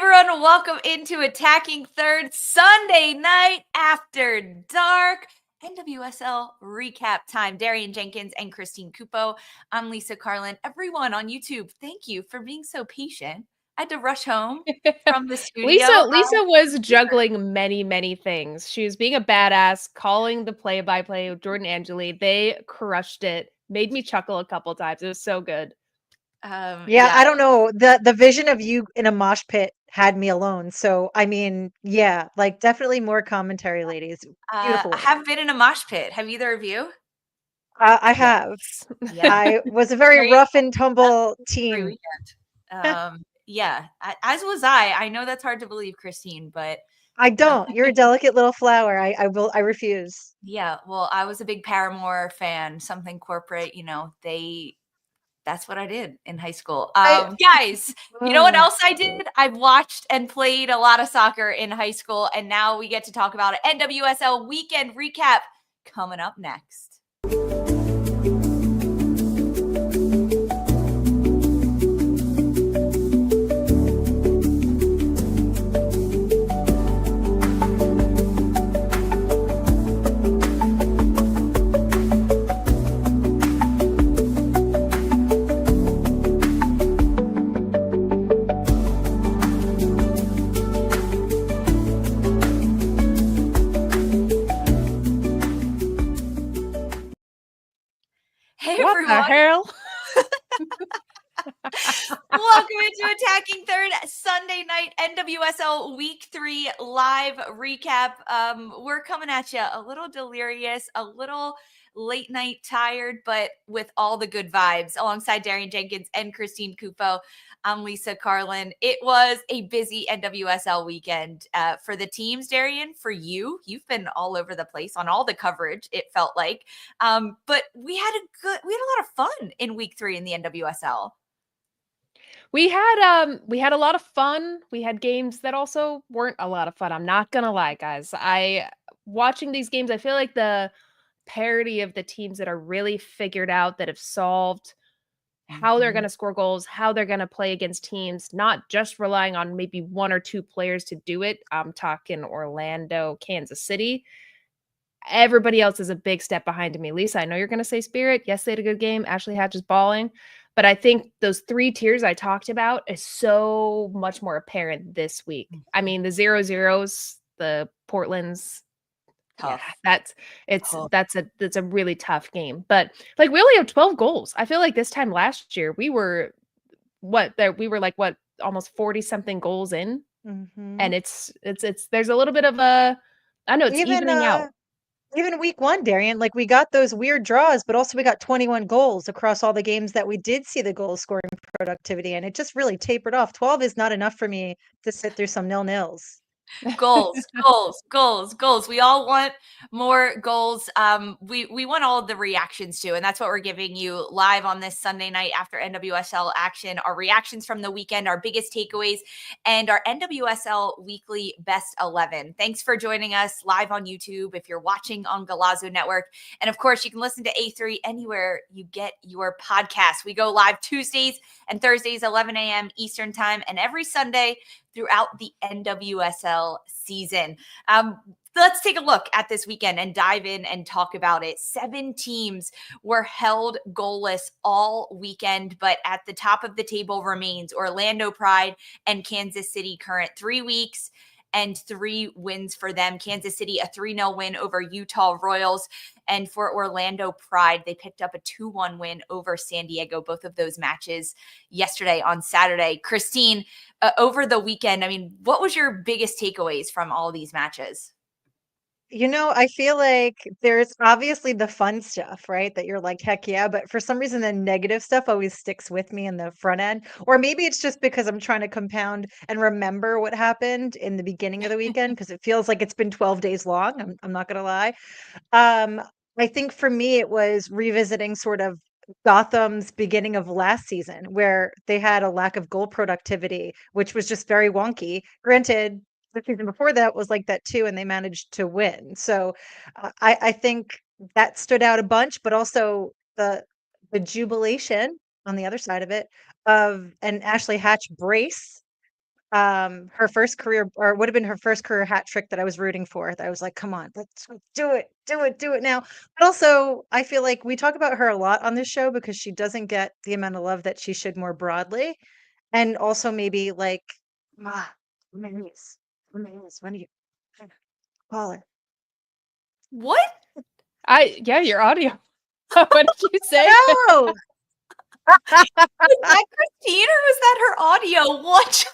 everyone, welcome into Attacking Third Sunday night after dark. NWSL recap time. Darian Jenkins and Christine Cupo. I'm Lisa Carlin. Everyone on YouTube, thank you for being so patient. I had to rush home from the studio. Lisa was juggling many things. She was being a badass, calling the play-by-play with Jordan Angeli. They crushed it. Made me chuckle a couple times. It was so good. Yeah, I don't know. The vision of you in a mosh pit had me alone. So, I mean, yeah, like definitely more commentary, ladies. Beautiful. I have been in a mosh pit. Have either of you? I have. Yeah. I was a very rough and tumble teen. Yeah, as was I. I know that's hard to believe, Christine, but I don't. You're a delicate little flower. I refuse. Yeah, well, I was a big Paramore fan, something corporate, that's what I did in high school. Guys, you know what else I did? I've watched and played a lot of soccer in high school, and now we get to talk about an NWSL weekend recap coming up next. Hey, what everyone. The hell? Welcome into Attacking Third Sunday night NWSL Week 3 live recap. We're coming at you a little delirious, a little late night tired, but with all the good vibes. Alongside Darian Jenkins and Christine Cupo, I'm Lisa Carlin. It was a busy NWSL weekend for the teams, Darian. For you've been all over the place on all the coverage, it felt like. But we had a lot of fun in Week 3 in the NWSL. We had a lot of fun. We had games that also weren't a lot of fun. I'm not gonna lie, guys. Watching these games, I feel like the parity of the teams that are really figured out, that have solved how they're going to score goals, how they're going to play against teams, not just relying on maybe one or two players to do it. I'm talking Orlando, Kansas City. Everybody else is a big step behind me. Lisa, I know you're going to say Spirit. Yes, they had a good game. Ashley Hatch is balling. But I think those three tiers I talked about is so much more apparent this week. I mean, the 0-0s, the Portlands, tough. Yeah, that's a really tough game. But like, we only have 12 goals. I feel like this time last year we were almost 40 something goals in. And it's there's a little bit of a, I know it's evening out. Even week 1, Darian, like we got those weird draws, but also we got 21 goals across all the games that we did see the goal scoring productivity, and it just really tapered off. 12 is not enough for me to sit through some 0-0s. Goals. We all want more goals. We want all of the reactions too, and that's what we're giving you live on this Sunday night after NWSL action. Our reactions from the weekend, our biggest takeaways, and our NWSL weekly best 11. Thanks for joining us live on YouTube if you're watching on Golazo Network, and of course you can listen to A3 anywhere you get your podcasts. We go live Tuesdays and Thursdays 11 a.m. Eastern time, and every Sunday throughout the NWSL season. Let's take a look at this weekend and dive in and talk about it. 7 teams were held goalless all weekend, but at the top of the table remains Orlando Pride and Kansas City Current. 3 weeks and 3 wins for them. Kansas City, a 3-0 win over Utah Royals. And for Orlando Pride, they picked up a 2-1 win over San Diego, both of those matches yesterday on Saturday. Christine, over the weekend, I mean, what was your biggest takeaways from all these matches? You know, I feel like there's obviously the fun stuff, right? That you're like, heck yeah. But for some reason, the negative stuff always sticks with me in the front end. Or maybe it's just because I'm trying to compound and remember what happened in the beginning of the weekend, because it feels like it's been 12 days long. I'm not going to lie. I think for me, it was revisiting sort of Gotham's beginning of last season, where they had a lack of goal productivity, which was just very wonky. Granted, the season before that was like that too, and they managed to win. So I think that stood out a bunch, but also the jubilation on the other side of it of an Ashley Hatch brace her first career, or would have been her first career hat trick that I was rooting for. That I was like, come on, let's do it now. But also, I feel like we talk about her a lot on this show because she doesn't get the amount of love that she should more broadly. And also maybe like, Ma, Mary's, when do you call her? What? Yeah, your audio. What did you say? No! Was that Christine or was that her audio? What?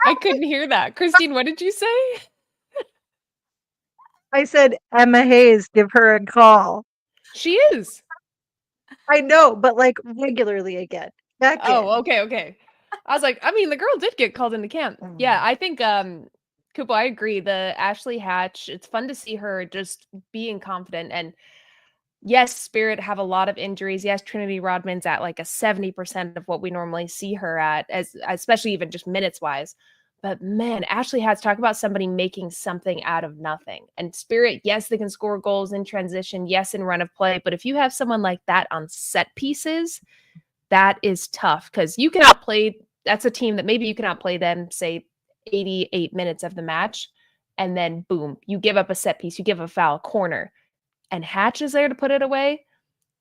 I couldn't hear that. Christine, what did you say? I said, Emma Hayes, give her a call. She is. I know, but like regularly again. Back Oh, in. okay. I was like, I mean, the girl did get called into camp. Yeah, I think Cupo, I agree. The Ashley Hatch, it's fun to see her just being confident. And yes, Spirit have a lot of injuries. Yes, Trinity Rodman's at like a 70% of what we normally see her at, as especially even just minutes wise. But man, Ashley Hatch, talk about somebody making something out of nothing. And Spirit, yes, they can score goals in transition, yes, in run of play. But if you have someone like that on set pieces, that is tough because you cannot play. That's a team that maybe you cannot play them, say, 88 minutes of the match. And then boom, you give up a set piece, you give a foul corner, and Hatch is there to put it away.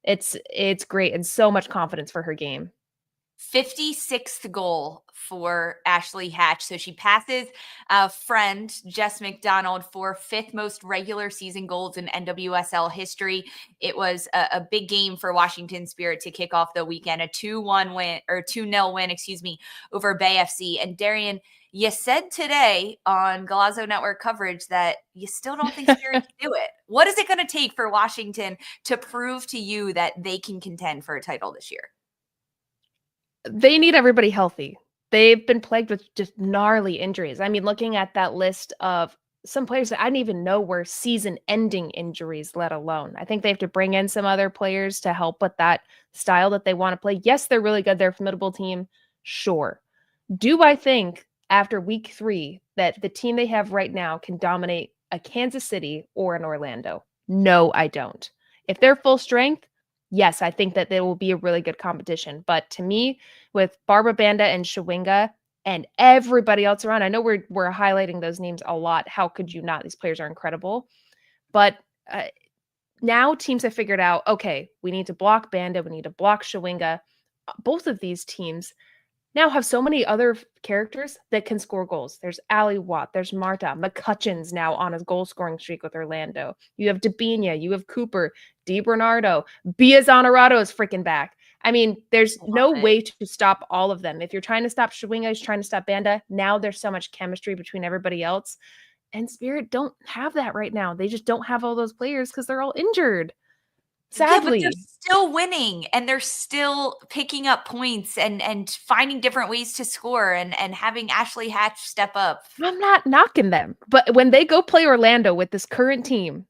It's great and so much confidence for her game. 56th goal for Ashley Hatch. So she passes friend Jess McDonald for 5th most regular season goals in NWSL history. It was a big game for Washington Spirit to kick off the weekend, a 2-1 win or 2-0 win, over Bay FC. And Darian, you said today on Galazzo Network coverage that you still don't think Spirit can do it. What is it going to take for Washington to prove to you that they can contend for a title this year? They need everybody healthy. They've been plagued with just gnarly injuries. I mean, looking at that list of some players that I didn't even know were season-ending injuries, let alone. I think they have to bring in some other players to help with that style that they want to play. Yes, they're really good. They're a formidable team. Sure. Do I think after week 3 that the team they have right now can dominate a Kansas City or an Orlando? No, I don't. If they're full strength, yes, I think that there will be a really good competition. But to me, with Barbara Banda and Shawinga and everybody else around, I know we're highlighting those names a lot. How could you not? These players are incredible. But now teams have figured out, okay, we need to block Banda, we need to block Shawinga. Both of these teams now have so many other characters that can score goals. There's Ali Watt, there's Marta, McCutcheon's now on a goal scoring streak with Orlando. You have Debina, you have Cooper, DiBernardo, Bia Zanerato is freaking back. I mean, there's no way to stop all of them. If you're trying to stop Shawinga, you're trying to stop Banda, now there's so much chemistry between everybody else. And Spirit don't have that right now. They just don't have all those players because they're all injured. Sadly. Yeah, but they're still winning and they're still picking up points and finding different ways to score and having Ashley Hatch step up. I'm not knocking them, but when they go play Orlando with this current team,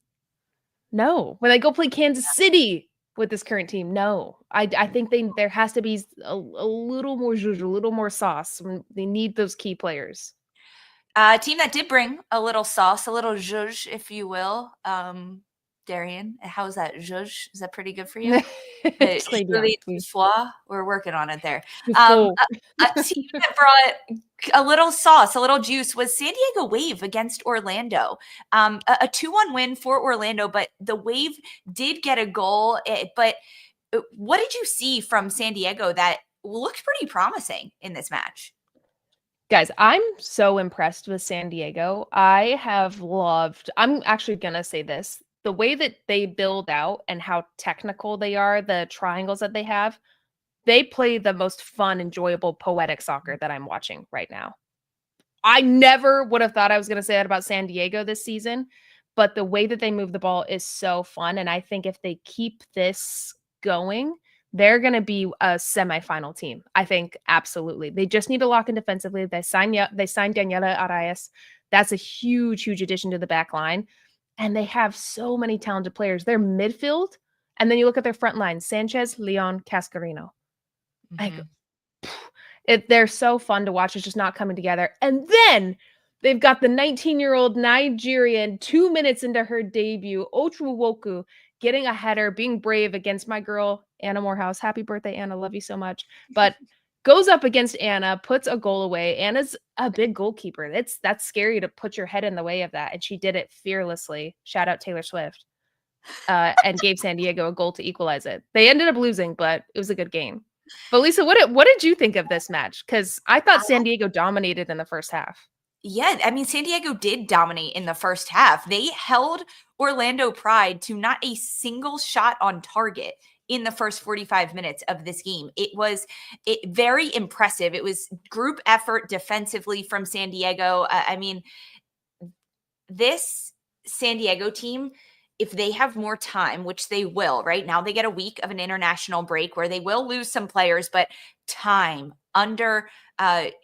no. When they go play Kansas City with this current team, no. I think there has to be a little more zhuzh, a little more sauce. They need those key players. A team that did bring a little sauce, a little zhuzh, if you will. Darian, how is that? Zhuzh? Is that pretty good for you? We're working on it there. A team that brought a little sauce, a little juice was San Diego Wave against Orlando. A 2-1 win for Orlando, but the Wave did get a goal. But what did you see from San Diego that looked pretty promising in this match? Guys, I'm so impressed with San Diego. I have loved, I'm actually going to say this, the way that they build out and how technical they are, the triangles that they have, they play the most fun, enjoyable, poetic soccer that I'm watching right now. I never would have thought I was going to say that about San Diego this season, but the way that they move the ball is so fun. And I think if they keep this going, they're going to be a semifinal team. I think absolutely. They just need to lock in defensively. They signed Daniela Arias. That's a huge, huge addition to the back line. And they have so many talented players. Their midfield, and then you look at their front line, Sanchez, Leon, Cascarino. They're so fun to watch. It's just not coming together. And then they've got the 19-year-old Nigerian, 2 minutes into her debut, Ochuwoku, getting a header, being brave against my girl, Anna Morehouse. Happy birthday, Anna. Love you so much. But goes up against Anna, puts a goal away. Anna's a big goalkeeper. That's scary to put your head in the way of that. And she did it fearlessly. Shout out Taylor Swift. And gave San Diego a goal to equalize it. They ended up losing, but it was a good game. But Lisa, what did you think of this match? Because I thought San Diego dominated in the first half. Yeah, I mean, San Diego did dominate in the first half. They held Orlando Pride to not a single shot on target in the first 45 minutes of this game. It was very impressive. It was group effort defensively from San Diego. I mean, this San Diego team, if they have more time, which they will, right now they get a week of an international break where they will lose some players, but time under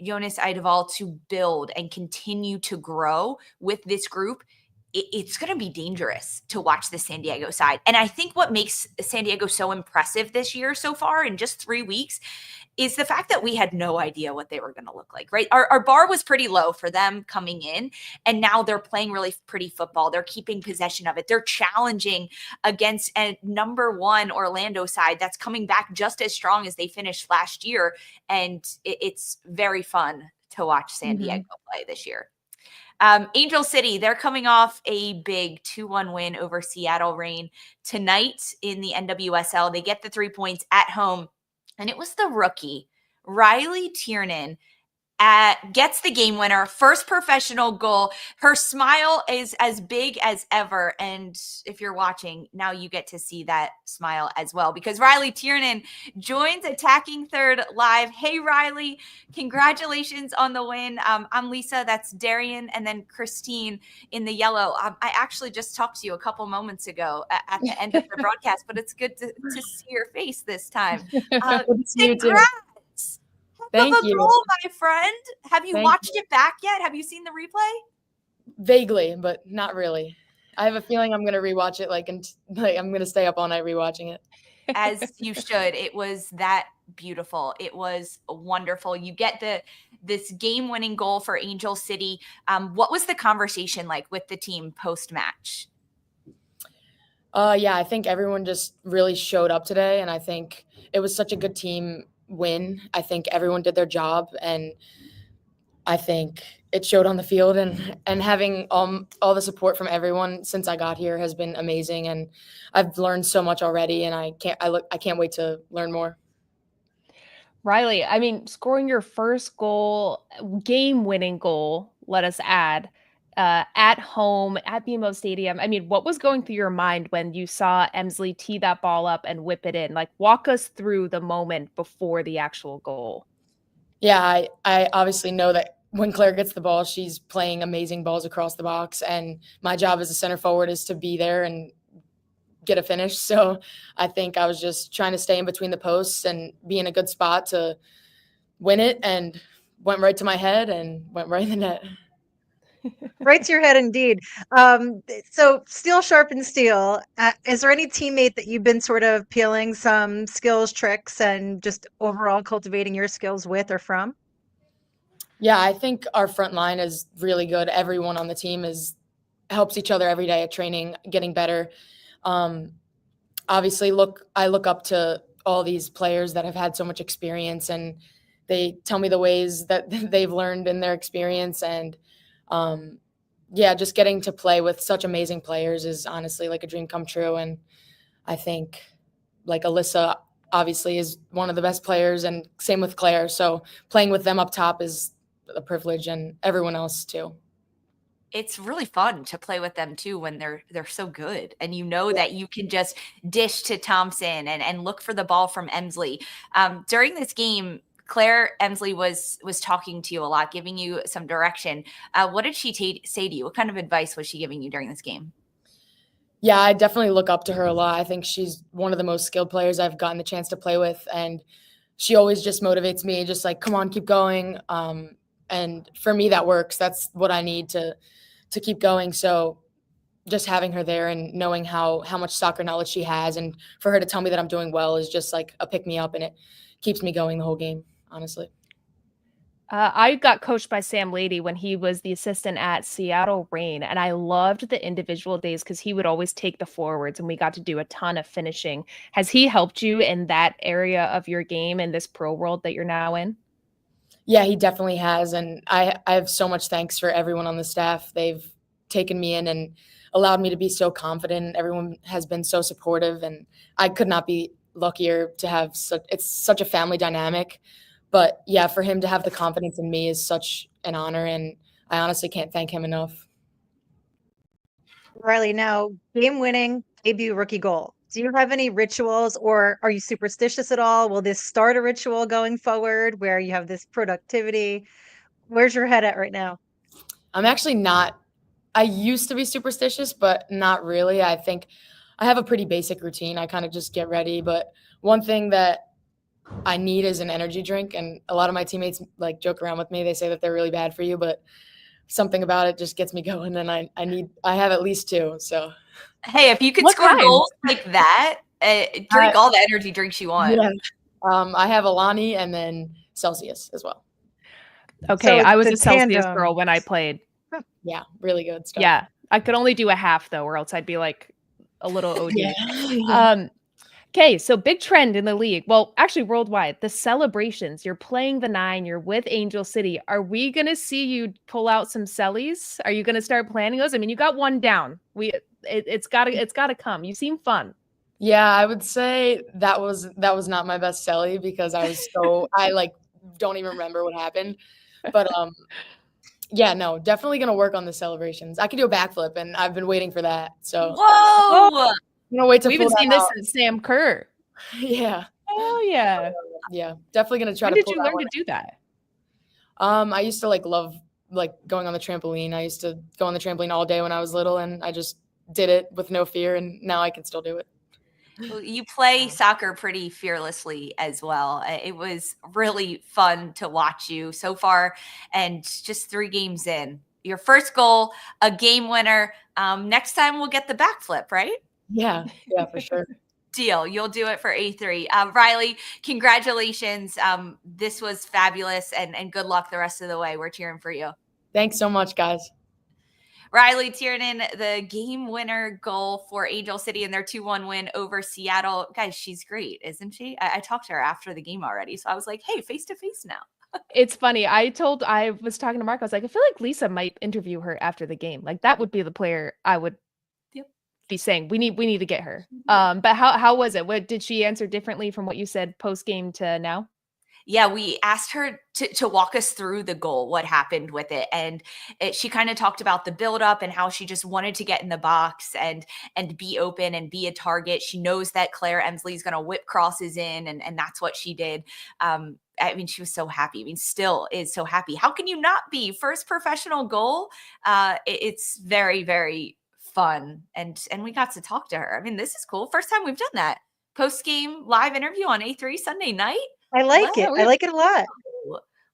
Jonas Eideval to build and continue to grow with this group, it's going to be dangerous to watch the San Diego side. And I think what makes San Diego so impressive this year so far in just 3 weeks is the fact that we had no idea what they were going to look like, right? Our bar was pretty low for them coming in, and now they're playing really pretty football. They're keeping possession of it. They're challenging against a number 1 Orlando side that's coming back just as strong as they finished last year, and it's very fun to watch San Diego play this year. Angel City, they're coming off a big 2-1 win over Seattle Reign tonight in the NWSL. They get the 3 points at home. And it was the rookie, Riley Tiernan, gets the game winner, first professional goal. Her smile is as big as ever. And if you're watching, now you get to see that smile as well, because Riley Tiernan joins Attacking Third live. Hey, Riley, congratulations on the win. I'm Lisa, that's Darian, and then Christine in the yellow. I actually just talked to you a couple moments ago at the end of the broadcast, but it's good to see your face this time. Congrats. Thank you. Goal, my friend. Have you watched it back yet? Have you seen the replay? Vaguely, but not really. I have a feeling I'm going to rewatch it. I'm going to stay up all night rewatching it. As you should. It was that beautiful. It was wonderful. You get this game-winning goal for Angel City. What was the conversation like with the team post-match? Yeah, I think everyone just really showed up today, and I think it was such a good team win. I think everyone did their job, and I think it showed on the field, and having all the support from everyone since I got here has been amazing, and I've learned so much already, and I can't wait to learn more. Riley, I mean, scoring your first goal, game-winning goal, let us add, at home at BMO Stadium. I mean, what was going through your mind when you saw Emslie tee that ball up and whip it in? Like, walk us through the moment before the actual goal. Yeah, I obviously know that when Claire gets the ball, she's playing amazing balls across the box, and my job as a center forward is to be there and get a finish. So I think I was just trying to stay in between the posts and be in a good spot to win it, and went right to my head and went right in the net. Right to your head, indeed. So steel sharpens steel. Is there any teammate that you've been sort of peeling some skills, tricks, and just overall cultivating your skills with or from? Yeah, I think our front line is really good. Everyone on the team helps each other every day at training, getting better. Obviously, I look up to all these players that have had so much experience, and they tell me the ways that they've learned in their experience, and yeah, just getting to play with such amazing players is honestly like a dream come true. And I think like Alyssa obviously is one of the best players, and same with Claire. So playing with them up top is a privilege, and everyone else too. It's really fun to play with them too when they're so good, and you know that you can just dish to Thompson and look for the ball from Emslie. During this game, Claire Emslie was talking to you a lot, giving you some direction. What did she say to you? What kind of advice was she giving you during this game? Yeah, I definitely look up to her a lot. I think she's one of the most skilled players I've gotten the chance to play with, and she always just motivates me, just like, come on, keep going. And for me, that works. That's what I need to keep going. So just having her there and knowing how much soccer knowledge she has, and for her to tell me that I'm doing well is just like a pick me up, and it keeps me going the whole game, honestly. I got coached by Sam Laity when he was the assistant at Seattle Reign, and I loved the individual days because he would always take the forwards, and we got to do a ton of finishing. Has he helped you in that area of your game in this pro world that you're now in? Yeah, he definitely has, and I have so much thanks for everyone on the staff. They've taken me in and allowed me to be so confident. Everyone has been so supportive, and I could not be luckier to have it's such a family dynamic. But yeah, for him to have the confidence in me is such an honor, and I honestly can't thank him enough. Riley, now game-winning debut rookie goal. Do you have any rituals, or are you superstitious at all? Will this start a ritual going forward where you have this productivity? Where's your head at right now? I'm actually not. I used to be superstitious, but not really. I think I have a pretty basic routine. I kind of just get ready. But one thing that I need is an energy drink, and a lot of my teammates like joke around with me. They say that they're really bad for you, but something about it just gets me going, and I have at least 2. So hey, if you could What score kind? goals like that, drink all the energy drinks you want. yeah, I have Alani and then Celsius as well. Okay, So I was the a Celsius tandem. girl when I played. Yeah, really good stuff. Yeah, I could only do a half though, or else I'd be like a little OD. Yeah. Okay, so big trend in the league. Well, actually worldwide, the celebrations. You're playing the 9, you're with Angel City. Are we going to see you pull out some cellies? Are you going to start planning those? I mean, you got one down. It's got to come. You seem fun. Yeah, I would say that was not my best celly because I was so I like don't even remember what happened. But yeah, no, definitely gonna work on the celebrations. I can do a backflip, and I've been waiting for that. So Whoa! I'm gonna wait to We pull haven't that seen this out. since Sam Kerr. Yeah, Oh yeah. yeah, definitely gonna try When to did pull you that learn one. to do that? I used to love going on the trampoline. I used to go on the trampoline all day when I was little, and I just did it with no fear, and now I can still do it. Well, you play soccer pretty fearlessly as well. It was really fun to watch you so far, and just 3 games in. Your first goal, a game winner. Next time we'll get the backflip, right? Yeah, for sure. Deal. You'll do it for A3. Riley, congratulations. This was fabulous, and good luck the rest of the way. We're cheering for you. Thanks so much, guys. Riley Tiernan, the game winner goal for Angel City in their 2-1 win over Seattle. Guys, she's great, isn't she? I talked to her after the game already. So I was like, hey, face to face now. It's funny. I was talking to Mark. I was like, I feel like Lisa might interview her after the game. Like that would be the player I would be saying we need to get her. But how was it? What did she answer differently from what you said post game to now? Yeah, we asked her to walk us through the goal, what happened with it. And she kind of talked about the buildup and how she just wanted to get in the box and be open and be a target. She knows that Claire Emslie is going to whip crosses in, and that's what she did. I mean, she was so happy. I mean, still is so happy. How can you not be? First professional goal. It's very, very fun. And we got to talk to her. I mean, this is cool. First time we've done that. Post-game live interview on A3 Sunday night. I like it. I like it a lot.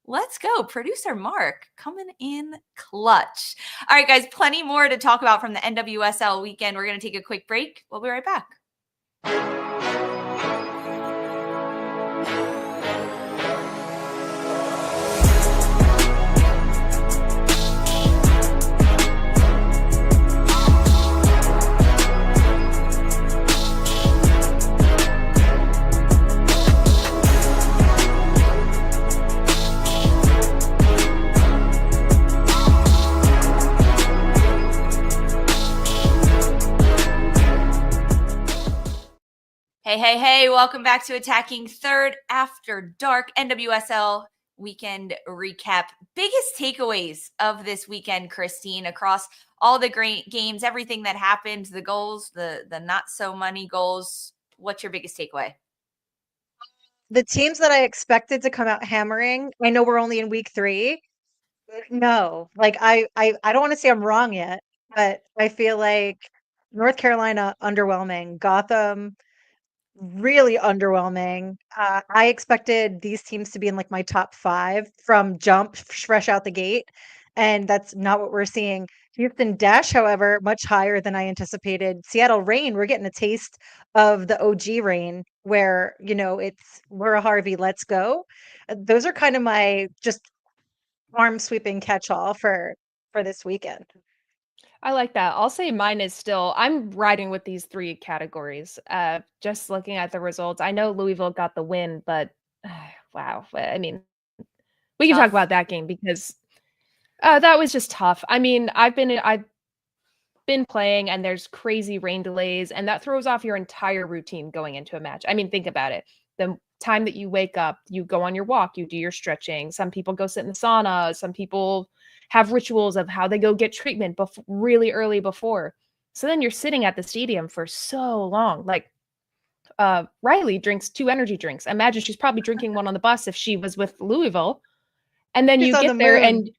Let's go. Producer Mark coming in clutch. All right, guys, plenty more to talk about from the NWSL weekend. We're going to take a quick break. We'll be right back. Hey, welcome back to Attacking Third After Dark NWSL weekend recap. Biggest takeaways of this weekend, Christine, across all the great games, everything that happened, the goals, the not so money goals. What's your biggest takeaway? The teams that I expected to come out hammering, I know we're only in week 3. No, like I don't want to say I'm wrong yet, but I feel like North Carolina underwhelming, Gotham really underwhelming. I expected these teams to be in like my top 5 from jump, fresh out the gate, and that's not what we're seeing. Houston Dash, however, much higher than I anticipated. Seattle Reign, we're getting a taste of the OG Reign, where it's we're a Harvey, let's go. Those are kind of my just arm sweeping catch-all for this weekend. I like that. I'll say mine is still I'm riding with these 3 categories. Just looking at the results. I know Louisville got the win, but wow. I mean, we can talk Tough. about that game because that was just tough. I mean, I've been playing and there's crazy rain delays and that throws off your entire routine going into a match. I mean, think about it. The time that you wake up, you go on your walk, you do your stretching. Some people go sit in the sauna. Some people have rituals of how they go get treatment really early before. So then you're sitting at the stadium for so long. Like Riley drinks 2 energy drinks. Imagine she's probably drinking one on the bus if she was with Louisville. And then She's you on get the there moon. and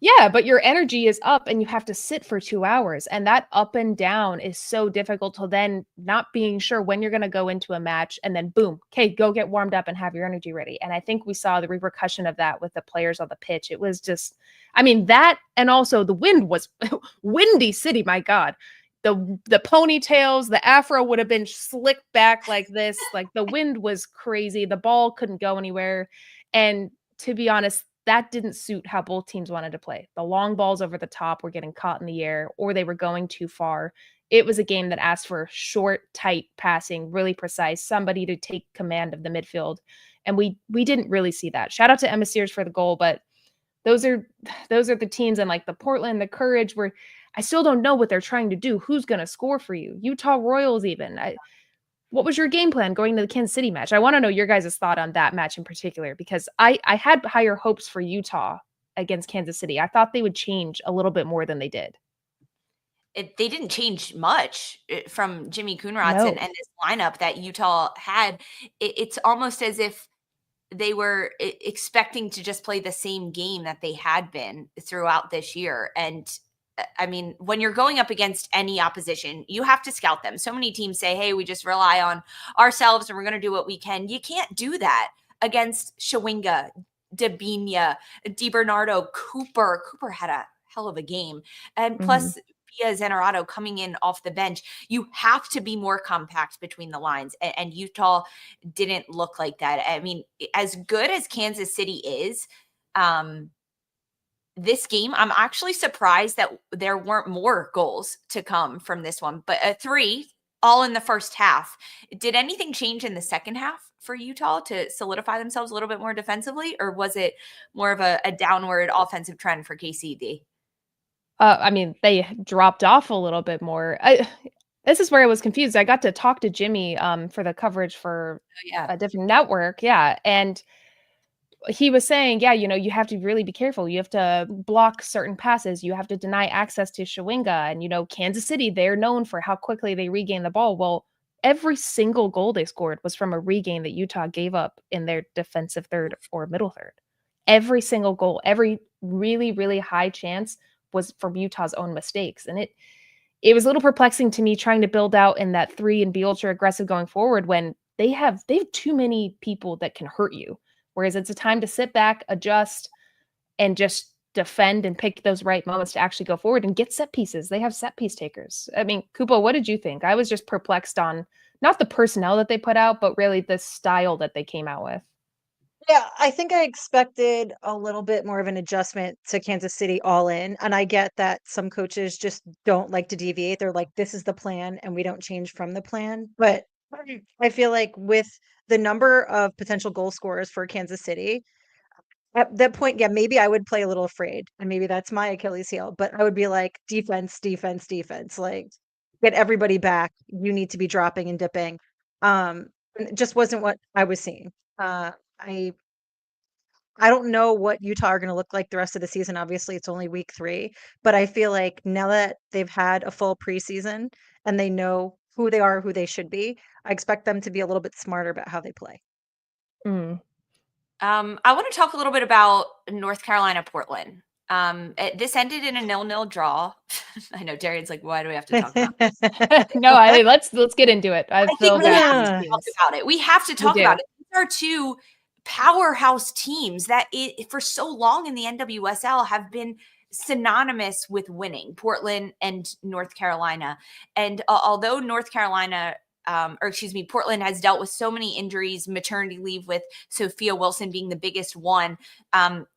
yeah, but your energy is up and you have to sit for 2 hours. And that up and down is so difficult to then not being sure when you're going to go into a match and then boom, okay, go get warmed up and have your energy ready. And I think we saw the repercussion of that with the players on the pitch. It was just, I mean, that and also the wind was windy city, my God. The ponytails, the afro would have been slicked back like this. Like the wind was crazy. The ball couldn't go anywhere. And to be honest, that didn't suit how both teams wanted to play. The long balls over the top were getting caught in the air or they were going too far. It was a game that asked for short, tight passing, really precise, somebody to take command of the midfield. And we didn't really see that. Shout out to Emma Sears for the goal, but those are the teams and like the Portland, the Courage, where I still don't know what they're trying to do. Who's going to score for you? Utah Royals even. What was your game plan going to the Kansas City match? I want to know your guys' thought on that match in particular, because I had higher hopes for Utah against Kansas City. I thought they would change a little bit more than they did. They didn't change much from Jimmy Coonrod No. and this lineup that Utah had. It's almost as if they were expecting to just play the same game that they had been throughout this year. And I mean, when you're going up against any opposition, you have to scout them. So many teams say, hey, we just rely on ourselves and we're going to do what we can. You can't do that against Shawinga, Dabinia, DiBernardo, Cooper. Cooper had a hell of a game. And plus, Pia Zenerato coming in off the bench. You have to be more compact between the lines. And Utah didn't look like that. I mean, as good as Kansas City is, this game, I'm actually surprised that there weren't more goals to come from this one, but 3 all in the first half. Did anything change in the second half for Utah to solidify themselves a little bit more defensively, or was it more of a downward offensive trend for KCD? I mean, they dropped off a little bit more. This is where I was confused. I got to talk to Jimmy for the coverage for a different network. Yeah. And he was saying, yeah, you have to really be careful. You have to block certain passes. You have to deny access to Shawinga. And, Kansas City, they're known for how quickly they regain the ball. Well, every single goal they scored was from a regain that Utah gave up in their defensive third or middle third. Every single goal, every really, really high chance was from Utah's own mistakes. And it was a little perplexing to me trying to build out in that 3 and be ultra aggressive going forward when they have too many people that can hurt you. Whereas it's a time to sit back, adjust, and just defend and pick those right moments to actually go forward and get set pieces. They have set piece takers. I mean, Cupo, what did you think? I was just perplexed on not the personnel that they put out, but really the style that they came out with. Yeah, I think I expected a little bit more of an adjustment to Kansas City all in. And I get that some coaches just don't like to deviate. They're like, this is the plan and we don't change from the plan. But I feel like with the number of potential goal scorers for Kansas City, at that point, yeah, maybe I would play a little afraid. And maybe that's my Achilles heel. But I would be like, defense, defense, defense. Like, get everybody back. You need to be dropping and dipping. And it just wasn't what I was seeing. I don't know what Utah are going to look like the rest of the season. Obviously, it's only week 3, but I feel like now that they've had a full preseason and they know who they are, who they should be, I expect them to be a little bit smarter about how they play. I want to talk a little bit about North Carolina, Portland. This ended in a 0-0 draw. I know Darian's like, why do we have to talk about it? No, let's get into it. I feel think we have bad. to talk about it. We have to talk about it. These are 2 powerhouse teams that for so long in the NWSL have been synonymous with winning, Portland and North Carolina. And although North Carolina Portland has dealt with so many injuries, maternity leave with Sophia Wilson being the biggest one.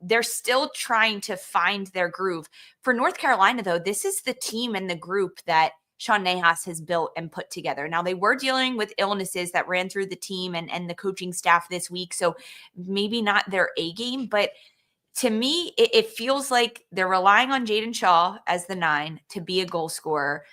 They're still trying to find their groove. For North Carolina, though, this is the team and the group that Sean Nahas has built and put together. Now, they were dealing with illnesses that ran through the team and the coaching staff this week, so maybe not their A game, but to me, it feels like they're relying on Jaden Shaw as the 9 to be a goal scorer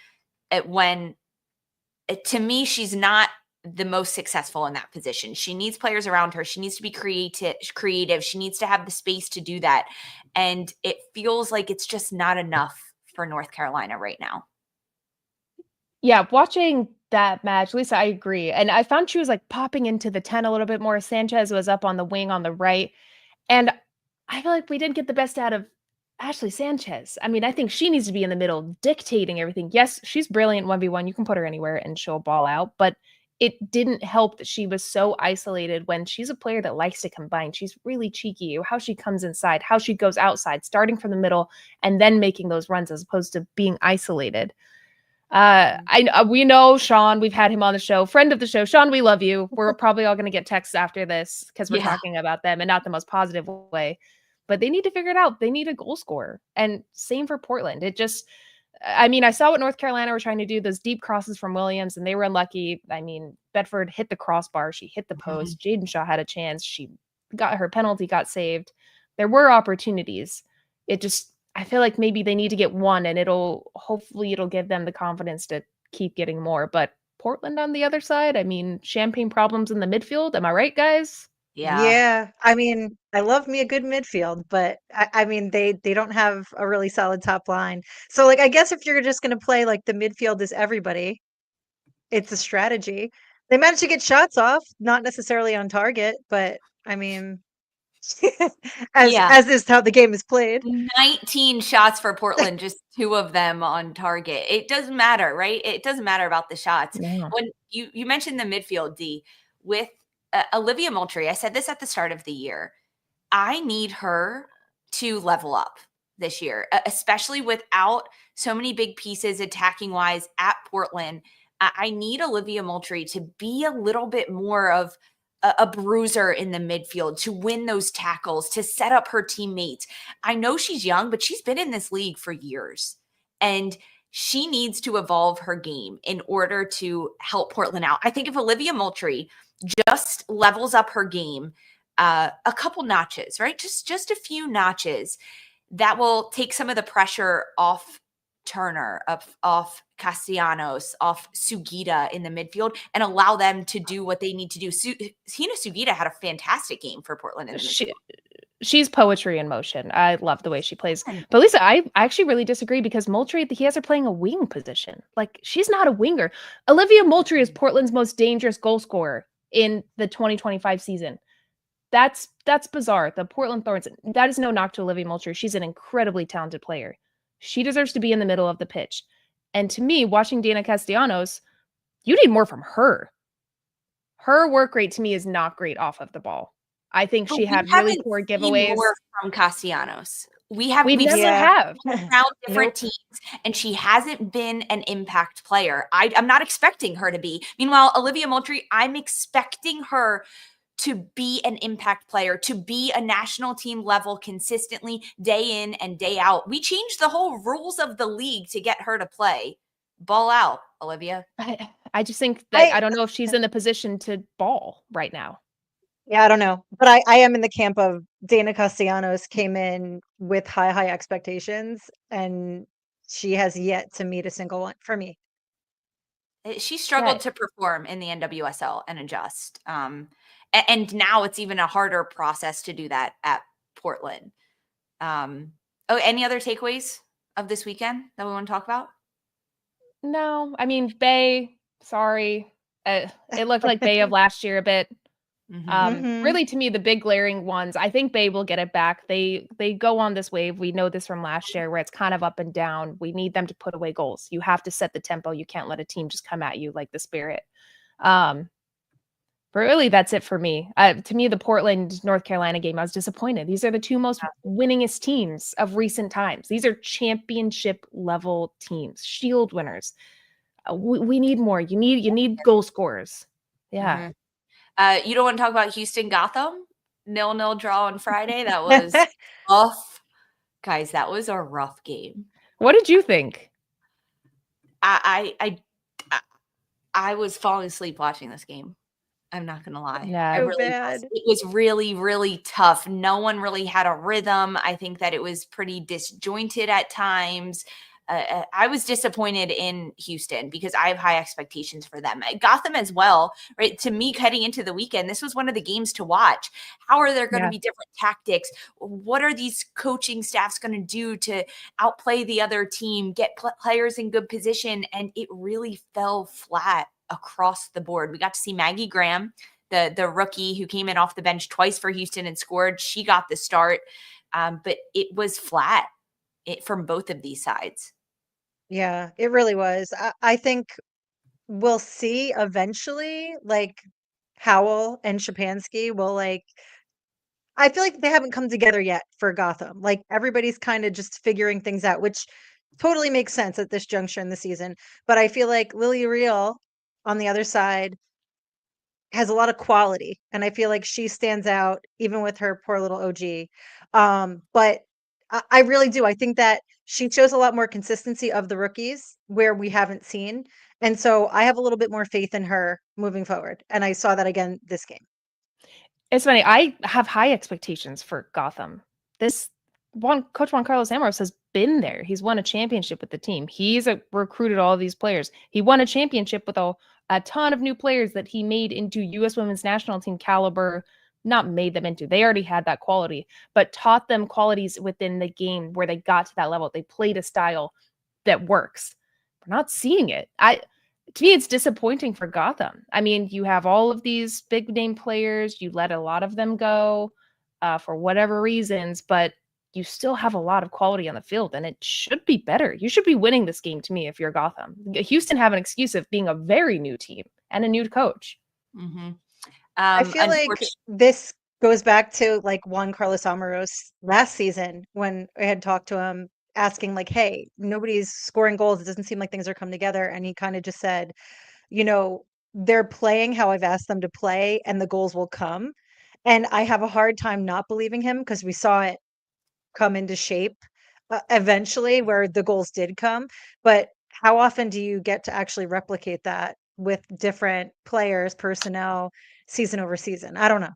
to me, she's not the most successful in that position. She needs players around her. She needs to be creative. She needs to have the space to do that. And it feels like it's just not enough for North Carolina right now. Yeah, watching that match, Lisa, I agree. And I found she was like popping into the 10 a little bit more. Sanchez was up on the wing on the right. And I feel like we didn't get the best out of Ashley Sanchez. I mean, I think she needs to be in the middle, dictating everything. Yes, she's brilliant 1v1. You can put her anywhere and she'll ball out. But it didn't help that she was so isolated when she's a player that likes to combine. She's really cheeky. How she comes inside, how she goes outside, starting from the middle and then making those runs as opposed to being isolated. We know Sean, we've had him on the show, friend of the show. Sean, we love you. We're probably all going to get texts after this because we're talking about them and not the most positive way, but they need to figure it out. They need a goal scorer, and same for Portland. I saw what North Carolina were trying to do, those deep crosses from Williams, and they were unlucky. I mean, Bedford hit the crossbar. She hit the post. Jaden Shaw had a chance. She got her penalty, got saved. There were opportunities. I feel like maybe they need to get one, and hopefully it'll give them the confidence to keep getting more. But Portland on the other side, I mean, champagne problems in the midfield. Am I right, guys? Yeah. I mean, I love me a good midfield, but I mean, they don't have a really solid top line. So, like, I guess if you're just going to play like the midfield is everybody, it's a strategy. They managed to get shots off, not necessarily on target, but I mean, as is how the game is played. 19 shots for Portland, just 2 of them on target. It doesn't matter, right? It doesn't matter about the shots. Yeah. When you mentioned the midfield, D, with Olivia Moultrie, I said this at the start of the year. I need her to level up this year, especially without so many big pieces attacking wise at Portland. I need Olivia Moultrie to be a little bit more of a bruiser in the midfield, to win those tackles, to set up her teammates. I know she's young, but she's been in this league for years, and she needs to evolve her game in order to help Portland out. I think if Olivia Moultrie just levels up her game a couple notches, right? Just a few notches, that will take some of the pressure off Turner, off Castellanos, off Sugita in the midfield, and allow them to do what they need to do. Hina Sugita had a fantastic game for Portland in the midfield. She's poetry in motion. I love the way she plays. But Lisa, I actually really disagree because Moultrie, he has her playing a wing position. Like, she's not a winger. Olivia Moultrie is Portland's most dangerous goal scorer in the 2025 season. That's bizarre. The Portland Thorns, that is no knock to Olivia Moultrie. She's an incredibly talented player. She deserves to be in the middle of the pitch. And to me, watching Dana Castellanos, you need more from her. Her work rate to me is not great off of the ball. I think she had really poor giveaways. More from Castellanos. We never have around different teams, and she hasn't been an impact player. I'm not expecting her to be. Meanwhile, Olivia Moultrie, I'm expecting her to be an impact player, to be a national team level consistently day in and day out. We changed the whole rules of the league to get her to play. Ball out, Olivia. I just think that I don't know if she's in the position to ball right now. Yeah, I don't know. But I am in the camp of Dana Castellanos came in with high expectations, and she has yet to meet a single one for me. She struggled to perform in the NWSL and adjust. And now it's even a harder process to do that at Portland. Any other takeaways of this weekend that we want to talk about? No, I mean, Bay, sorry. It looked like Bay of last year a bit. Really, to me, the big glaring ones, I think Bay will get it back. They go on this wave. We know this from last year where it's kind of up and down. We need them to put away goals. You have to set the tempo. You can't let a team just come at you like the Spirit. But really, that's it for me. To me, the Portland-North Carolina game, I was disappointed. These are the two most winningest teams of recent times. These are championship-level teams, Shield winners. We need more. You need goal scorers. Yeah. You don't want to talk about Houston Gotham 0-0 draw on Friday? That was rough, guys. That was a rough game. What did you think? I was falling asleep watching this game. I'm not gonna lie. Yeah, I really was. It was really, really tough. No one really had a rhythm. I think that it was pretty disjointed at times. I was disappointed in Houston because I have high expectations for them. Gotham as well, right? To me, heading into the weekend, this was one of the games to watch. How are there going to be different tactics? What are these coaching staffs going to do to outplay the other team, get players in good position? And it really fell flat across the board. We got to see Maggie Graham, the rookie who came in off the bench twice for Houston and scored. She got the start, but it was flat from both of these sides. Yeah, it really was. I think we'll see eventually, like Howell and Shapansky will I feel like they haven't come together yet for Gotham. Like everybody's kind of just figuring things out, which totally makes sense at this juncture in the season. But I feel like Lily Real on the other side has a lot of quality, and I feel like she stands out even with her poor little OG. But I really do. I think that she shows a lot more consistency of the rookies where we haven't seen. And so I have a little bit more faith in her moving forward. And I saw that again this game. It's funny. I have high expectations for Gotham. Coach Juan Carlos Amorós has been there. He's won a championship with the team. He's recruited all of these players. He won a championship with a ton of new players that he made into U.S. women's national team caliber. Not made them into. They already had that quality, but taught them qualities within the game where they got to that level. They played a style that works. We're not seeing it. To me, it's disappointing for Gotham. I mean, you have all of these big name players. You let a lot of them go for whatever reasons, but you still have a lot of quality on the field, and it should be better. You should be winning this game to me if you're Gotham. Houston have an excuse of being a very new team and a new coach. Mm-hmm. I feel like this goes back to like Juan Carlos Amorós last season when I had talked to him asking like, hey, nobody's scoring goals. It doesn't seem like things are coming together. And he kind of just said, they're playing how I've asked them to play and the goals will come. And I have a hard time not believing him because we saw it come into shape eventually where the goals did come. But how often do you get to actually replicate that with different players, personnel, season over season? I don't know.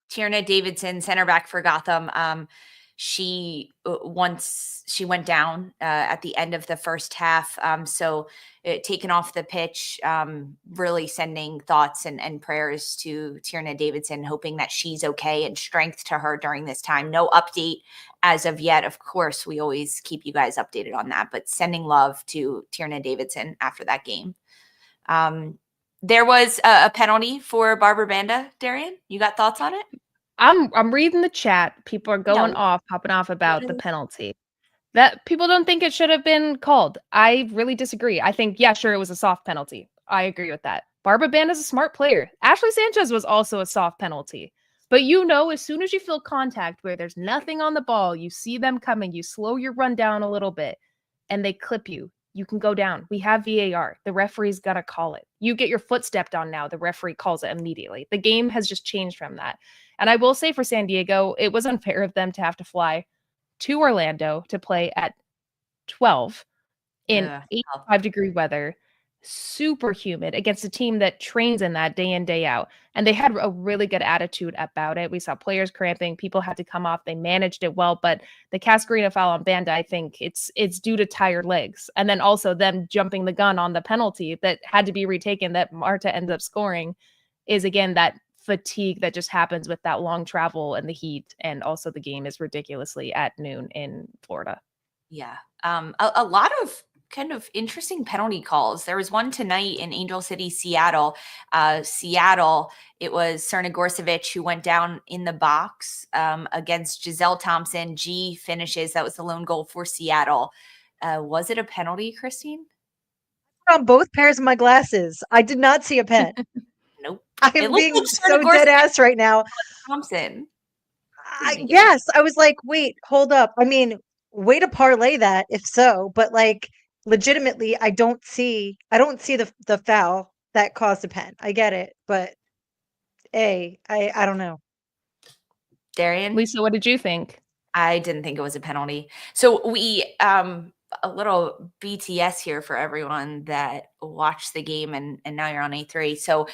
Tiernan Davidson, center back for Gotham. She once she went down at the end of the first half. So taken off the pitch, really sending thoughts and prayers to Tiernan Davidson, hoping that she's okay and strength to her during this time. No update as of yet. Of course, we always keep you guys updated on that, but sending love to Tiernan Davidson after that game. There was a penalty for Barbara Banda. Darian, you got thoughts on it? I'm reading the chat. People are popping off about the penalty. That people don't think it should have been called. I really disagree. I think, yeah, sure, it was a soft penalty. I agree with that. Barbara Banda is a smart player. Ashley Sanchez was also a soft penalty. But as soon as you feel contact where there's nothing on the ball, you see them coming, you slow your run down a little bit, and they clip you. You can go down. We have VAR. The referee's got to call it. You get your foot stepped on now. The referee calls it immediately. The game has just changed from that. And I will say for San Diego, it was unfair of them to have to fly to Orlando to play at 12 in 85-degree weather, super humid, against a team that trains in that day in, day out. And they had a really good attitude about it. We saw players cramping. People had to come off. They managed it well. But the Cascarino foul on Banda, I think it's due to tired legs. And then also them jumping the gun on the penalty that had to be retaken that Marta ends up scoring is, again, that fatigue that just happens with that long travel and the heat. And also the game is ridiculously at noon in Florida. Yeah. A lot of kind of interesting penalty calls. There was one tonight in Angel City, Seattle. It was Serna Gorsevic who went down in the box against Giselle Thompson. G finishes. That was the lone goal for Seattle. Was it a penalty, Christine? On both pairs of my glasses. I did not see a pen. Nope. I am being so dead ass right now. Thompson. Yes. I was like, wait, hold up. I mean, way to parlay that if so, but like legitimately, I don't see the foul that caused a pen. I get it, but I don't know. Darian? Lisa, what did you think? I didn't think it was a penalty. So we a little BTS here for everyone that watched the game and now you're on A3. So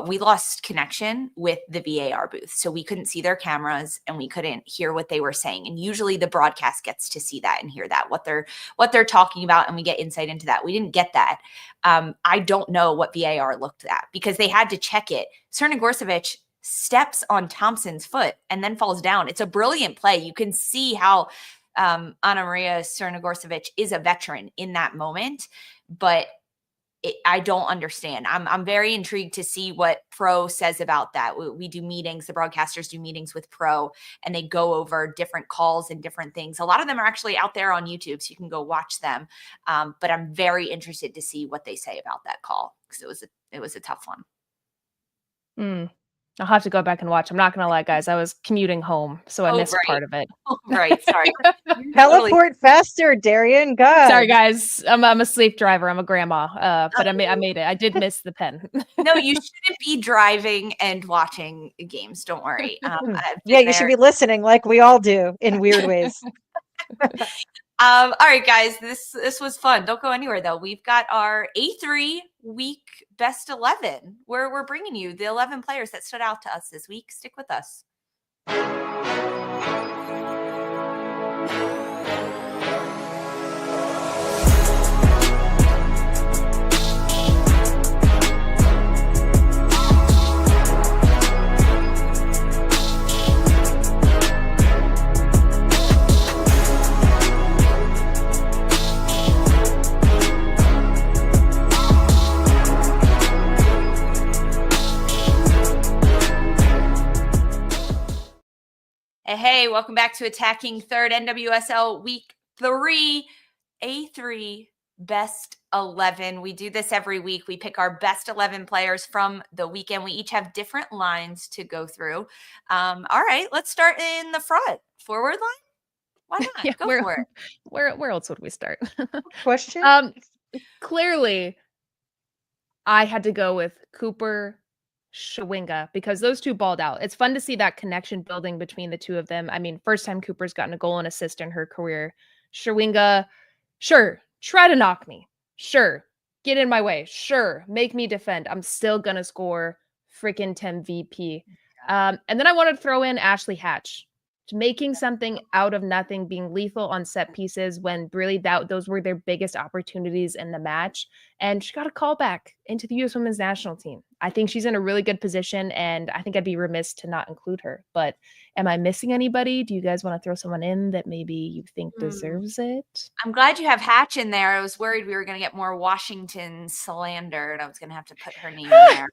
we lost connection with the VAR booth. So we couldn't see their cameras and we couldn't hear what they were saying. And usually the broadcast gets to see that and hear that, what they're talking about, and we get insight into that. We didn't get that. I don't know what VAR looked at because they had to check it. Tiernan steps on Thompson's foot and then falls down. It's a brilliant play. You can see how Anna Maria Crnogorcevic is a veteran in that moment, but I don't understand. I'm very intrigued to see what Pro says about that. We do meetings, the broadcasters do meetings with Pro, and they go over different calls and different things. A lot of them are actually out there on YouTube, so you can go watch them. But I'm very interested to see what they say about that call because it was a tough one. I'll have to go back and watch. I'm not gonna lie, guys. I was commuting home, so I missed part of it. Right, sorry. Teleport faster, Darian. God. Sorry, guys. I'm a sleep driver. I'm a grandma. But I made it. I did miss the pen. No, you shouldn't be driving and watching games. Don't worry. Yeah, you should be listening like we all do in weird ways. All right, guys, this was fun. Don't go anywhere though. We've got our A3 week best 11 where we're bringing you the 11 players that stood out to us this week. Stick with us. Hey, welcome back to Attacking Third NWSL Week 3, A3 Best 11. We do this every week. We pick our best 11 players from the weekend. We each have different lines to go through. All right, let's start in the front. Forward line? Why not? Yeah, go for it. Where else would we start? Question? Clearly, I had to go with Cooper Shawinga because those two balled out. It's fun to see that connection building between the two of them. I mean, first time Cooper's gotten a goal and assist in her career. Shawinga, sure, try to knock me. Sure, get in my way. Sure, make me defend. I'm still gonna score freaking 10 VP. And then I wanted to throw in Ashley Hatch. Making something out of nothing, being lethal on set pieces when really those were their biggest opportunities in the match. And she got a call back into the U.S. Women's National Team. I think she's in a really good position, and I think I'd be remiss to not include her. But am I missing anybody? Do you guys want to throw someone in that maybe you think deserves it? I'm glad you have Hatch in there. I was worried we were going to get more Washington slander, and I was going to have to put her name in there.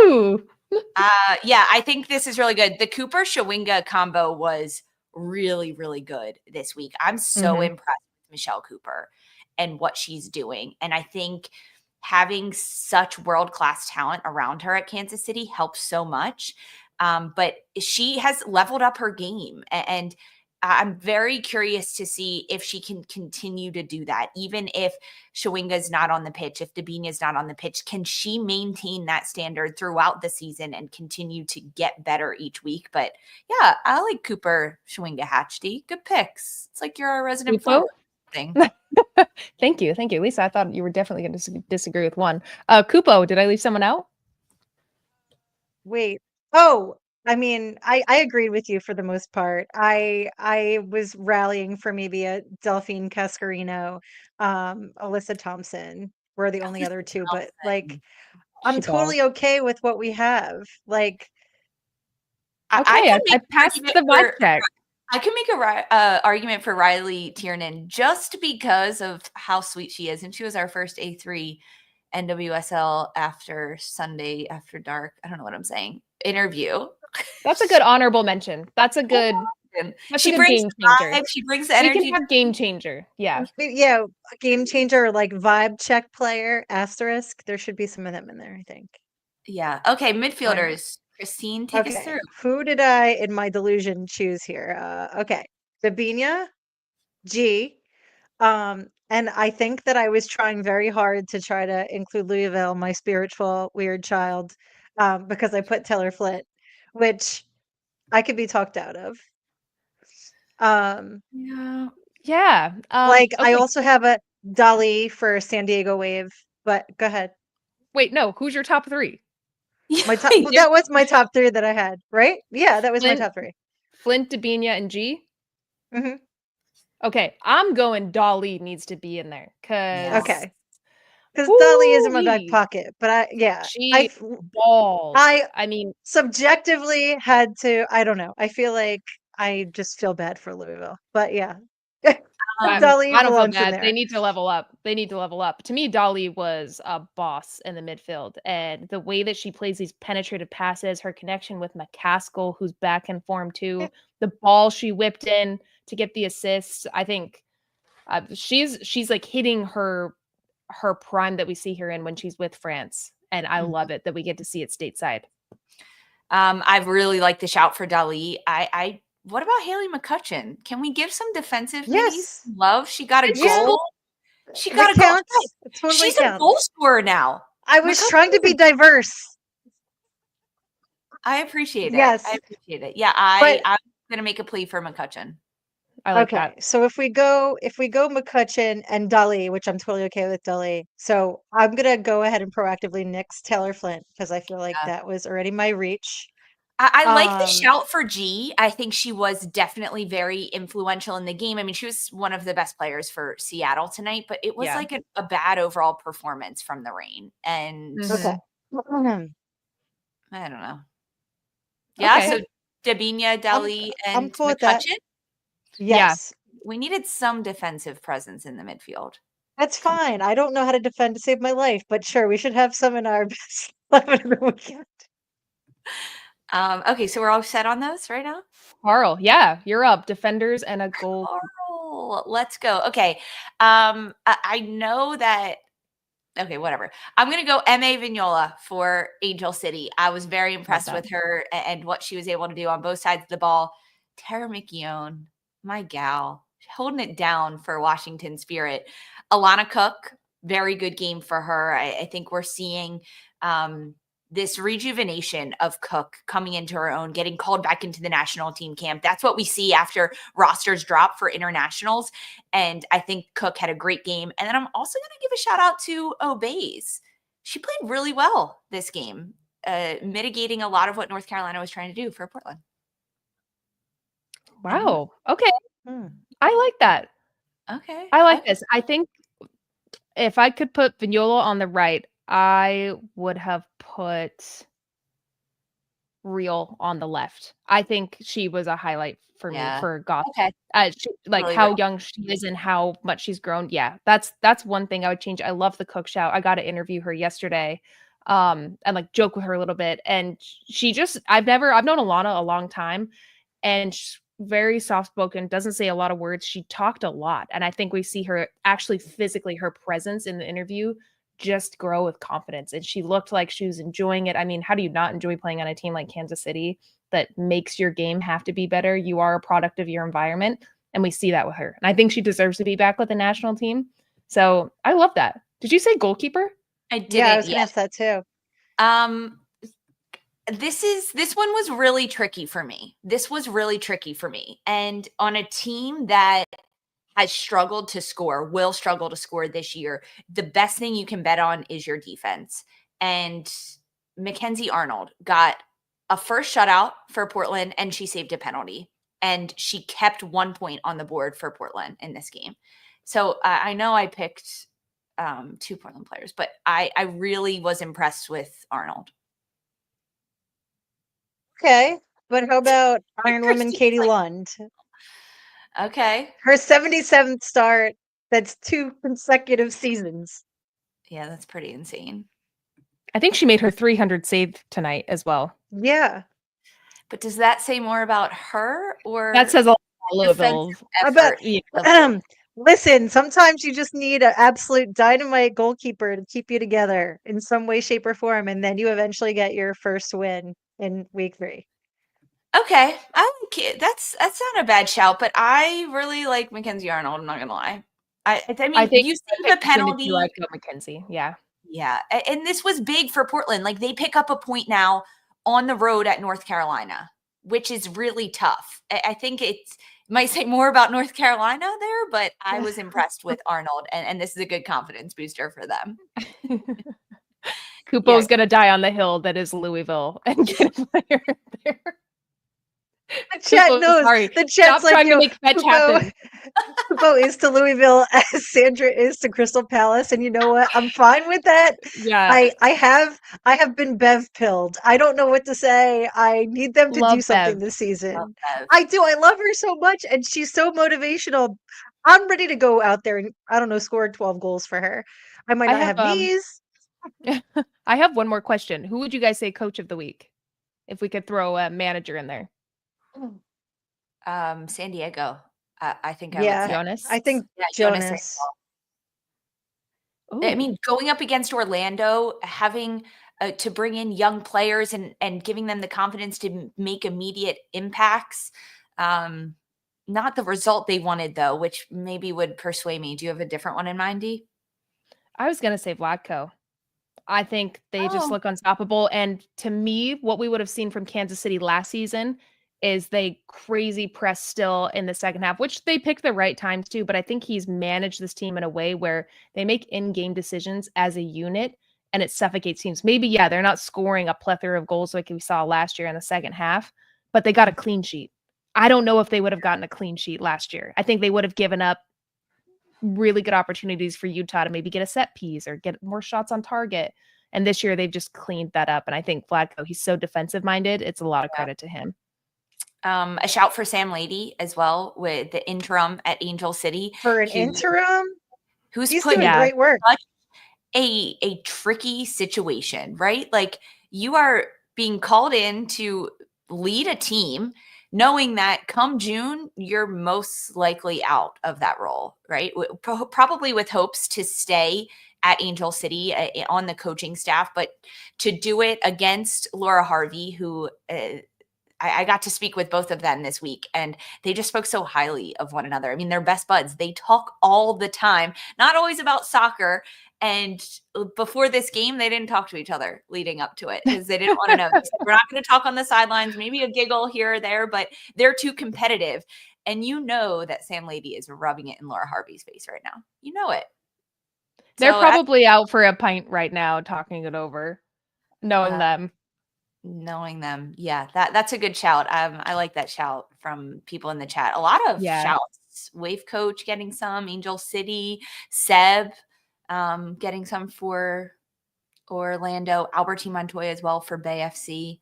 Ooh. Yeah, I think this is really good. The Cooper Shawinga combo was really, really good this week. I'm so impressed with Michelle Cooper and what she's doing. And I think having such world-class talent around her at Kansas City helps so much. But she has leveled up her game, and I'm very curious to see if she can continue to do that. Even if Shawinga is not on the pitch, if Debinha is not on the pitch, can she maintain that standard throughout the season and continue to get better each week? But yeah, I like Cooper, Shawinga, Hatchdy. Good picks. It's like you're a resident forward thing. Thank you. Lisa, I thought you were definitely going to disagree with one. Cupo, did I leave someone out? Wait. Oh, I mean, I agreed with you for the most part. I was rallying for maybe a Delphine Cascarino, Alyssa Thompson were the only other two, but like I'm totally okay with what we have. Like, okay, I passed the vibe check. I can make a argument for Riley Tiernan just because of how sweet she is, and she was our first A3 NWSL after Sunday after dark. I don't know what I'm saying. Interview. That's a good honorable mention. That's a good. She brings game changer. She brings the energy. We can have game changer. Yeah. Yeah, game changer, like vibe check player, asterisk. There should be some of them in there, I think. Yeah. Okay, midfielders. Christine, take us through. Who did I, in my delusion, choose here? Okay. Debinha, G. And I think that I was trying very hard to try to include Louisville, my spiritual weird child, because I put Taylor Flint, which I could be talked out of. Yeah. Yeah. Like I Okay. also have a Dolly for San Diego Wave, but go ahead. Wait, no. Who's your top 3? My top, well, that was my top 3 that I had, right? Yeah, that was my Flint, top 3. Flint, Dabinia, and G. hmm Okay, I'm going Dolly needs to be in there because Okay. Because Dolly is in my back woo-wee, pocket, but she balls. I I mean, subjectively had to. I don't know. I feel like I just feel bad for Louisville, but yeah, Dolly I don't feel belongs in bad. They there. need to level up. They need to level up. To me, Dolly was a boss in the midfield, and the way that she plays these penetrated passes, her connection with McCaskill, who's back in form too, the ball she whipped in to get the assist. I think she's like hitting her prime that we see her in when she's with France, and I love it that we get to see it stateside. I really like the shout for Dali. I what about Haley McCutcheon? Can we give some defensive Yes. love? She got a Yeah. goal. She That got a goal. counts. It totally She's counts. a goal scorer now. I was trying to be diverse. I appreciate it. Yes. I appreciate it. Yeah, But- I'm gonna make a plea for McCutcheon. I like Okay, that. so if we go McCutcheon and Dolly, which I'm totally okay with Dolly, so I'm gonna go ahead and proactively nix Taylor Flint because I feel like Yeah. that was already my reach. I like the Um, shout for G. I think she was definitely very influential in the game. I mean, she was one of the best players for Seattle tonight, but it was Yeah. like a bad overall performance from the rain. And Okay. I don't know. Yeah, Okay. so Dabinia, Deli, I'm and cool with that. McCutcheon. Yes, We needed some defensive presence in the midfield. that's fine. I don't know how to defend to save my life, but sure, we should have some in our best 11 of the weekend. Okay, so we're all set on those right now? Carl, yeah, you're up. Defenders and a goal. Carl, let's go. Okay. I know that. Okay, whatever. I'm gonna go M.A. Vignola for Angel City. I was very impressed with her and what she was able to do on both sides of the ball. Tara McKeown, my gal, holding it down for Washington Spirit. Alana Cook, very good game for her. I think we're seeing this rejuvenation of Cook coming into her own, getting called back into the national team camp. That's what we see after rosters drop for internationals. And I think Cook had a great game. And then I'm also going to give a shout out to Obeys. She played really well this game, mitigating a lot of what North Carolina was trying to do for Portland. Wow. Okay. Hmm. I like that. Okay. I like this. I think if I could put Vignola on the right, I would have put Real on the left. I think she was a highlight for me for Gotham. Okay. Like Really how well. young she is and how much she's grown. Yeah, that's one thing I would change. I love the Cook shout. I got to interview her yesterday, and like joke with her a little bit. And she just I've known Alana a long time, and she's very soft spoken. Doesn't say a lot of words. She talked a lot, and I think we see her actually physically her presence in the interview just grow with confidence, and she looked like she was enjoying it. I mean, how do you not enjoy playing on a team like Kansas City that makes your game have to be better? You are a product of your environment, and we see that with her. And I think she deserves to be back with the national team. So I love that. Did you say goalkeeper? I didn't. Yeah, I was gonna ask that too. This one was really tricky for me. And on a team that has struggled to score, will struggle to score this year, the best thing you can bet on is your defense. And Mackenzie Arnold got a first shutout for Portland, and she saved a penalty. And she kept 1 point on the board for Portland in this game. So I know I picked 2 Portland players, but I really was impressed with Arnold. Okay, but how about Iron Woman Christine, Katie like- Lund? Okay. Her 77th start. That's 2 consecutive seasons. Yeah, that's pretty insane. I think she made her 300 save tonight as well. Yeah. But does that say more about her or That says a lot of defensive Louisville. effort? Listen, sometimes you just need an absolute dynamite goalkeeper to keep you together in some way, shape, or form, and then you eventually get your first win in week 3. Okay, that's not a bad shout, but I really like Mackenzie Arnold. I'm not gonna lie. I I mean, think you see if I the picked between the penalty. two, I'd go McKenzie. Yeah. Yeah. And this was big for Portland. Like, they pick up a point now on the road at North Carolina, which is really tough. I think it might say more about North Carolina there, but I was impressed with Arnold, and this is a good confidence booster for them. Cupo's gonna die on the hill that is Louisville and get a player there. The chat Cupo, knows. sorry. The chat's Stop like, trying to make fetch happen. Cupo is to Louisville as Sandra is to Crystal Palace, and you know what? I'm fine with that. Yeah. I have been Bev pilled. I don't know what to say. I need them to do Love something Bev. this season. Love Bev. I do. I love her so much, and she's so motivational. I'm ready to go out there and, I don't know, score 12 goals for her. I might I not have, have knees. I have one more question. Who would you guys say coach of the week? If we could throw a manager in there. San Diego. I think I Yeah. would say. Jonas? I think Yeah, Jonas. I Ooh. mean, going up against Orlando, having to bring in young players and giving them the confidence to make immediate impacts. Not the result they wanted, though, which maybe would persuade me. Do you have a different one in mind, Dee? I was gonna say Vlatko. I think they just Oh. look unstoppable. And to me, what we would have seen from Kansas City last season is they crazy press still in the second half, which they picked the right times too. But I think he's managed this team in a way where they make in-game decisions as a unit and it suffocates teams. Maybe, yeah, they're not scoring a plethora of goals like we saw last year in the second half, but they got a clean sheet. I don't know if they would have gotten a clean sheet last year. I think they would have given up really good opportunities for Utah to maybe get a set piece or get more shots on target. And this year they've just cleaned that up. And I think Vlatko, he's so defensive minded. It's a lot of credit to him. A shout for Sam Laity as well, with the interim at Angel City. For an interim? Who's He's put doing great work. a tricky situation, right? Like, you are being called in to lead a team knowing that come June, you're most likely out of that role, right? Probably with hopes to stay at Angel City on the coaching staff, but to do it against Laura Harvey, who I got to speak with both of them this week, and they just spoke so highly of one another. I mean, they're best buds. They talk all the time, not always about soccer. And before this game, they didn't talk to each other leading up to it because they didn't want to know. They said, we're not going to talk on the sidelines, maybe a giggle here or there, but they're too competitive. And you know that Sam Laity is rubbing it in Laura Harvey's face right now. You know it. They're probably out for a pint right now, talking it over, knowing them. Knowing them. Yeah, that's a good shout. I like that shout from people in the chat. A lot of shouts. Wave Coach getting some, Angel City, Seb getting some for Orlando, Albertine Montoya as well for Bay FC.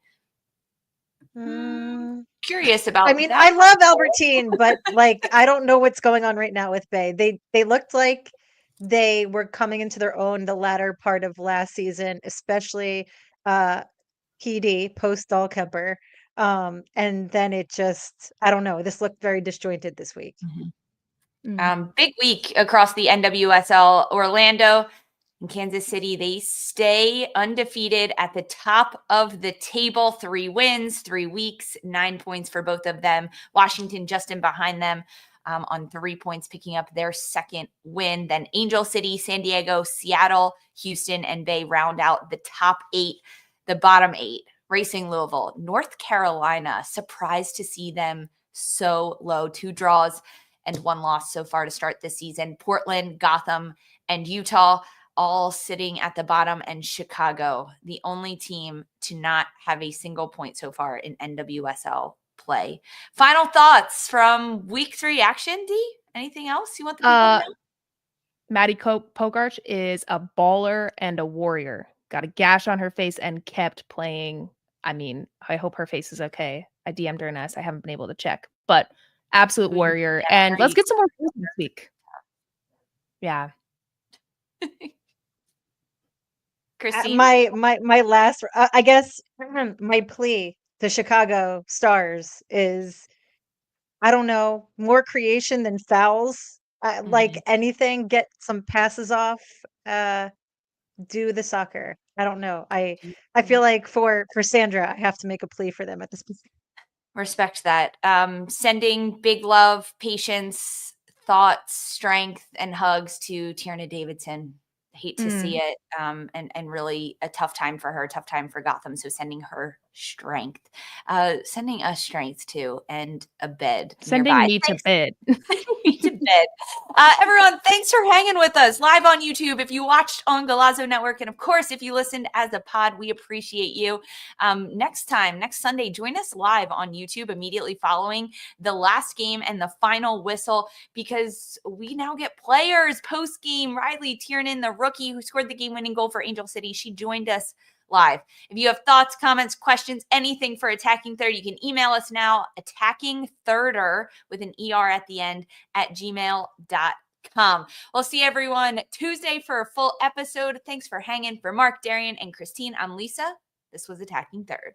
Curious about I mean, that. I love Albertine, but like, I don't know what's going on right now with Bay. They looked like they were coming into their own the latter part of last season, especially PD post Dahlkemper. And then it just, I don't know. This looked very disjointed this week. Big week across the NWSL. Orlando and Kansas City, they stay undefeated at the top of the table. 3 wins, 3 weeks, 9 points for both of them. Washington just in behind them on 3 points, picking up their second win. Then Angel City, San Diego, Seattle, Houston, and Bay round out the top 8. The bottom 8, Racing Louisville, North Carolina. Surprised to see them so low. 2 draws and 1 loss so far to start the season. Portland, Gotham, and Utah all sitting at the bottom, and Chicago, the only team to not have a single point so far in NWSL play. Final thoughts from week 3 action, D? Anything else you want the people to know? Maddie Pogarch is a baller and a warrior. Got a gash on her face and kept playing. I mean, I hope her face is okay. I DM'd her an S. I haven't been able to check, but absolute warrior. And let's get some more goals this week. Yeah. Christine? My last, I guess, my plea to Chicago Stars is, I don't know, more creation than fouls. Like anything, get some passes off. Do the soccer. I don't know. I feel like for Sandra, I have to make a plea for them at this point. Respect that. Sending big love, patience, thoughts, strength, and hugs to Tiernan Davidson. Hate to see it, and really a tough time for her, tough time for Gotham. So sending her strength, sending us strength too, and a bed Sending nearby. me to bed. Me to bed. Everyone, thanks for hanging with us live on YouTube. If you watched on Golazo Network, and of course, if you listened as a pod, we appreciate you. Next Sunday, join us live on YouTube immediately following the last game and the final whistle, because we now get players post game. Riley Tiernan, the rookie who scored the game-winning goal for Angel City, she joined us live. If you have thoughts, comments, questions, anything for Attacking Third, you can email us now, attackingthirder with an ER at the end @gmail.com. We'll see everyone Tuesday for a full episode. Thanks for hanging. For Mark, Darian, and Christine, I'm Lisa. This was Attacking Third.